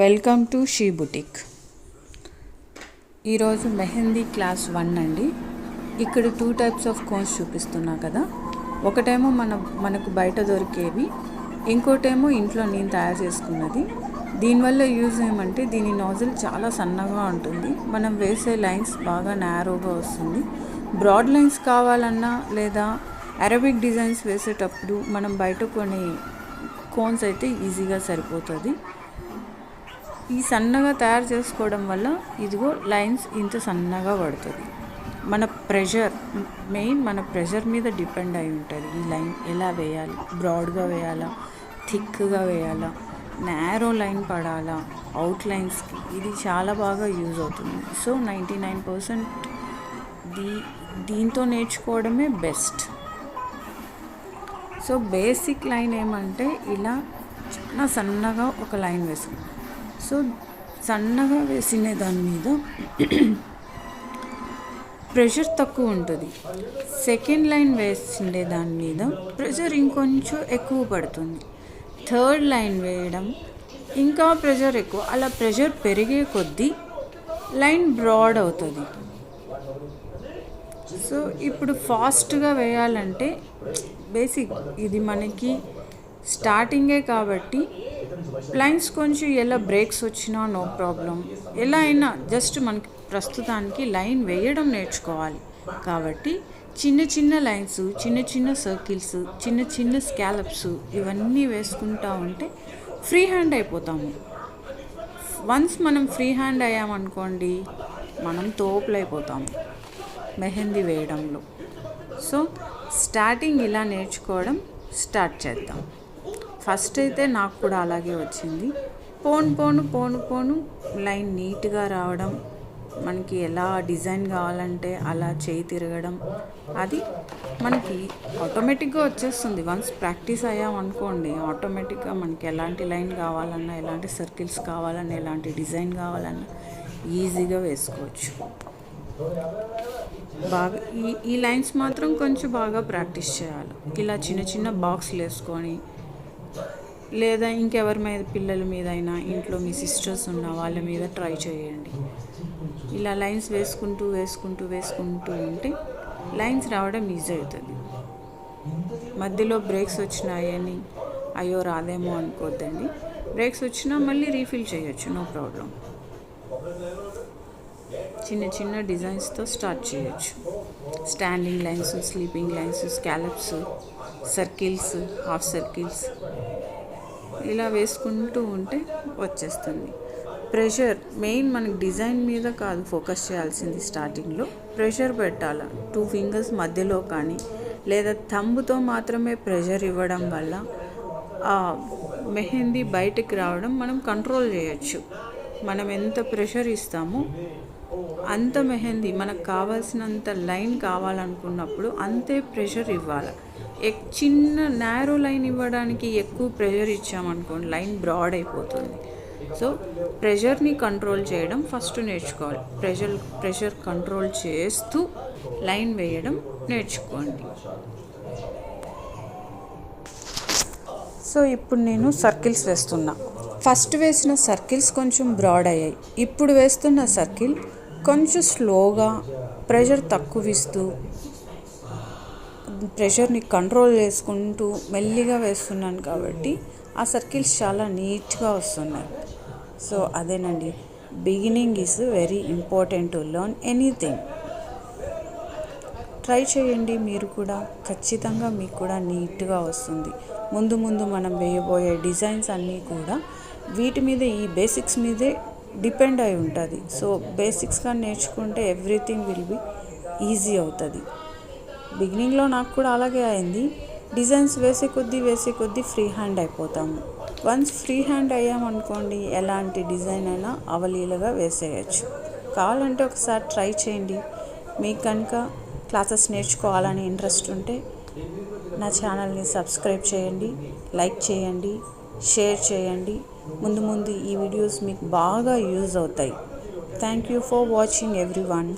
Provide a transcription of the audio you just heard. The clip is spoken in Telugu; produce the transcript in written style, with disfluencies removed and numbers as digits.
Welcome to she boutique. ఈరోజు మెహందీ క్లాస్ 1 అండి. ఇక్కడ 2 టైప్స్ ఆఫ్ కోన్స్ చూపిస్తున్నా కదా. ఒకటేమో మనకు బయట దొరికేవి, ఇంకోటేమో ఇంట్లో నేను తయారు చేసుకున్నది. దీనివల్ల యూజ్ ఏమంటే దీని నాజిల్ చాలా సన్నగా ఉంటుంది, మనం వేసే లైన్స్ బాగా నారోగా వస్తుంది. బ్రాడ్ లైన్స్ కావాలన్నా లేదా అరబిక్ డిజైన్స్ వేసేటప్పుడు మనం బయట కొన్ని కోన్స్ అయితే ఈజీగా సరిపోతుంది. ఈ సన్నగా తయారు చేసుకోవడం వల్ల ఇదిగో లైన్స్ ఇంత సన్నగా పడుతుంది. మన ప్రెషర్ మీద డిపెండ్ అయి ఉంటుంది ఈ లైన్ ఎలా వేయాలి, బ్రాడ్గా వేయాలా, థిక్గా వేయాలా, నేరో లైన్ పడాలా, అవుట్ లైన్స్కి ఇది చాలా బాగా యూజ్ అవుతుంది. సో 99% దీంతో నేర్చుకోవడమే బెస్ట్. సో బేసిక్ లైన్ ఏమంటే ఇలా చాలా సన్నగా ఒక లైన్ వేసుకుంటాం. సో సన్నగా వేసిన దాని మీద ప్రెషర్ తక్కువ ఉంటుంది. సెకండ్ లైన్ వేసిండే దాని మీద ప్రెషర్ ఇంకొంచెం ఎక్కువ పడుతుంది. థర్డ్ లైన్ వేయడం ఇంకా ప్రెషర్ ఎక్కువ. అలా ప్రెషర్ పెరిగే కొద్దీ లైన్ బ్రాడ్ అవుతుంది. సో ఇప్పుడు ఫాస్ట్గా వేయాలంటే బేసిక్ ఇది మనకి స్టార్టింగే కాబట్టి లైన్స్ కొంచెం ఎలా బ్రేక్స్ వచ్చినా నో ప్రాబ్లం. ఎలా అయినా జస్ట్ మనకి ప్రస్తుతానికి లైన్ వేయడం నేర్చుకోవాలి కాబట్టి చిన్న చిన్న లైన్స్, చిన్న చిన్న సర్కిల్స్, చిన్న చిన్న స్కాలప్స్ ఇవన్నీ వేసుకుంటా ఉంటే ఫ్రీ హ్యాండ్ అయిపోతాము. వన్స్ మనం ఫ్రీ హ్యాండ్ అయ్యామనుకోండి మనం తోపులైపోతాము మెహందీ వేయడంలో. సో స్టార్టింగ్ ఇలా నేర్చుకోవడం స్టార్ట్ చేద్దాం. ఫస్ట్ అయితే నాకు కూడా అలాగే వచ్చింది. పోను లైన్ నీట్గా రావడం, మనకి ఎలా డిజైన్ కావాలంటే అలా చేయి తిరగడం, అది మనకి ఆటోమేటిక్గా వచ్చేస్తుంది. వన్స్ ప్రాక్టీస్ అయ్యామనుకోండి ఆటోమేటిక్గా మనకి ఎలాంటి లైన్ కావాలన్నా, ఎలాంటి సర్కిల్స్ కావాలన్నా, ఎలాంటి డిజైన్ కావాలన్నా ఈజీగా వేసుకోవచ్చు. బాగా ఈ లైన్స్ మాత్రం కొంచెం బాగా ప్రాక్టీస్ చేయాలి. ఇలా చిన్న చిన్న బాక్స్లు వేసుకొని లేదా ఇంకెవరి మీద పిల్లల మీద అయినా ఇంట్లో మీ సిస్టర్స్ ఉన్న వాళ్ళ మీద ట్రై చేయండి. ఇలా లైన్స్ వేసుకుంటూ ఉంటే లైన్స్ రావడం ఈజీ అవుతుంది. మధ్యలో బ్రేక్స్ వచ్చినాయని అయ్యో రాదేమో అనుకోద్దండి. బ్రేక్స్ వచ్చినా మళ్ళీ రీఫిల్ చేయొచ్చు, నో ప్రాబ్లం. చిన్న చిన్న డిజైన్స్తో స్టార్ట్ చేయొచ్చు. Standing lines, sleeping lines, scallops, circles, half circles ఇలా వేసుకుంటూ ఉంటే వచ్చేస్తుంది. ప్రెషర్ మెయిన్ మనకి డిజైన్ మీద కాదు ఫోకస్ చేయాల్సింది. స్టార్టింగ్లో ప్రెషర్ పెట్టాలి. 2 ఫింగర్స్ మధ్యలో కానీ లేదా థంబ్తో మాత్రమే ప్రెషర్ ఇవ్వడం వల్ల ఆ మెహందీ బయటికి రావడం మనం కంట్రోల్ చేయొచ్చు. మనం ఎంత ప్రెషర్ ఇస్తామో అంత మెహందీ మనకు కావాల్సినంత లైన్ కావాలనుకున్నప్పుడు అంతే ప్రెషర్ ఇవ్వాలి. చిన్న నేరో లైన్ ఇవ్వడానికి ఎక్కువ ప్రెషర్ ఇచ్చామనుకోండి లైన్ బ్రాడ్ అయిపోతుంది. సో ప్రెషర్ని కంట్రోల్ చేయడం ఫస్ట్ నేర్చుకోవాలి. ప్రెషర్ కంట్రోల్ చేస్తూ లైన్ వేయడం నేర్చుకోండి. సో ఇప్పుడు నేను సర్కిల్స్ వేస్తున్నా. ఫస్ట్ వేసిన సర్కిల్స్ కొంచెం బ్రాడ్ అయ్యాయి. ఇప్పుడు వేస్తున్న సర్కిల్ కొంచెం స్లోగా ప్రెషర్ తక్కువ ఇస్తూ ప్రెషర్ని కంట్రోల్ చేసుకుంటూ మెల్లిగా వేస్తున్నాను కాబట్టి ఆ సర్కిల్స్ చాలా నీట్గా వస్తున్నాయి. సో అదేనండి, beginning is very important to learn anything. Try చేయండి మీరు కూడా, ఖచ్చితంగా మీకు కూడా నీట్గా వస్తుంది. ముందు మనం వేయబోయే డిజైన్స్ అన్నీ కూడా వీటి మీద, ఈ బేసిక్స్ మీదే డిపెండ్ అయి ఉంటుంది. సో బేసిక్స్గా నేర్చుకుంటే ఎవ్రీథింగ్ విల్ బి ఈజీ అవుతుంది. బిగినింగ్లో నాకు కూడా అలాగే అయింది. డిజైన్స్ వేసే కొద్దీ ఫ్రీ హ్యాండ్ అయిపోతాము. వన్స్ ఫ్రీ హ్యాండ్ అయ్యామనుకోండి ఎలాంటి డిజైన్ అయినా అవలీలగా వేసేయచ్చు. కావాలంటే ఒకసారి ట్రై చేయండి. మీకు కనుక క్లాసెస్ నేర్చుకోవాలని ఇంట్రెస్ట్ ఉంటే నా ఛానల్ని సబ్స్క్రైబ్ చేయండి, లైక్ చేయండి, షేర్ చేయండి. ముందు ఈ వీడియోస్ మీకు బాగా యూజ్ అవుతాయి. Thank you for watching everyone.